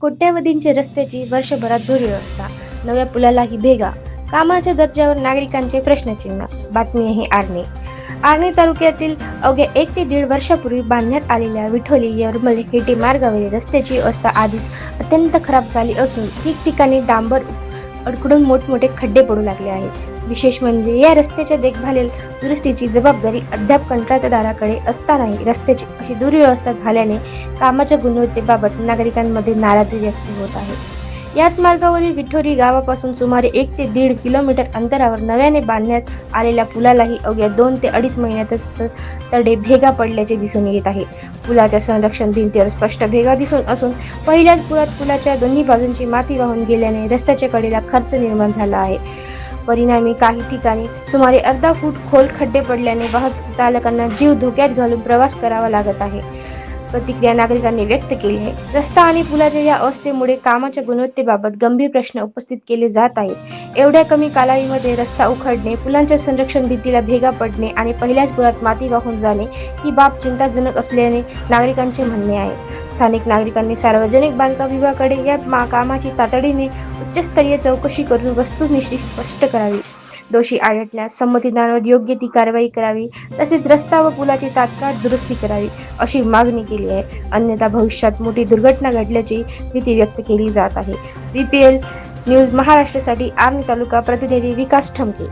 कोट्यावधींची रस्त्याची वर्षभरात दुर्व्यवस्था, नव्या पुलालाही भेगा, कामाच्या दर्जावर नागरिकांचे प्रश्नचिन्ह. बातमी आहे आर्णी. आर्णी तालुक्यातील अवघ्या 1 ते 1.5 वर्षापूर्वी बांधण्यात आलेल्या विठोली यरमल हेटे मार्गावरील रस्त्याची अवस्था आधीच अत्यंत खराब झाली असून ठिकठिकाणी डांबर अडखळून मोठमोठे खड्डे पडू लागले आहेत. विशेष म्हणजे या रस्त्याच्या देखभाल दुरुस्तीची जबाबदारी अद्याप कंत्राटदाराकडे असतानाही रस्त्याची अशी दुर्व्यवस्था झाल्याने कामाच्या गुणवत्तेबाबत नागरिकांमध्ये नाराजी व्यक्त होत आहे. याच मार्गावरील विठोरी गावापासून सुमारे 1 ते 1.5 किलोमीटर अंतरावर नव्याने बांधण्यात आलेल्या पुलालाही अवघ्या 2 ते 2.5 महिन्यातच तडे भेगा पडल्याचे दिसून येत आहे. पुलाच्या संरक्षण भिंतीवर स्पष्ट भेगा दिसून असून पहिल्याच पुरात पुलाच्या दोन्ही बाजूंची माती वाहून गेल्याने रस्त्याच्या कडेला खर्च निर्माण झाला आहे. परिणामी काही ठिकाणी सुमारे अर्धा फूट खोल खड्डे पडल्याने वाहन चालकांना जीव धोक्यात घालून प्रवास करावा लागत आहे. प्रतिक्रिया नागरिकांनी व्यक्त केली आहे. रस्ता आणि पुलाच्या या अवस्थेमुळे कामाच्या गुणवत्तेबाबत गंभीर प्रश्न उपस्थित केले जात आहेत. एवढ्या कमी कालावधीमध्ये रस्ता उखडणे, पुलांच्या संरक्षण भिंतीला भेगा पडणे आणि पहिल्याच पुरात माती वाहून जाणे ही बाब चिंताजनक असल्याने नागरिकांचे म्हणणे आहे. स्थानिक नागरिकांनी सार्वजनिक बांधकाम विभागाकडे या कामाची तातडीने उच्चस्तरीय चौकशी करून वस्तुनिष्ठ स्पष्ट करावी. दोषी आढळल्यास संबंधितांवर योग्य ती कारवाई करावी, तसेच रस्ता व पुलाची तात्काळ दुरुस्ती करावी अशी मागणी केली आहे. अन्यथा भविष्यात मोठी दुर्घटना घडल्याची भीती व्यक्त केली जात आहे. BPL न्यूज महाराष्ट्रासाठी आर्णी तालुका प्रतिनिधी विकास ठमके.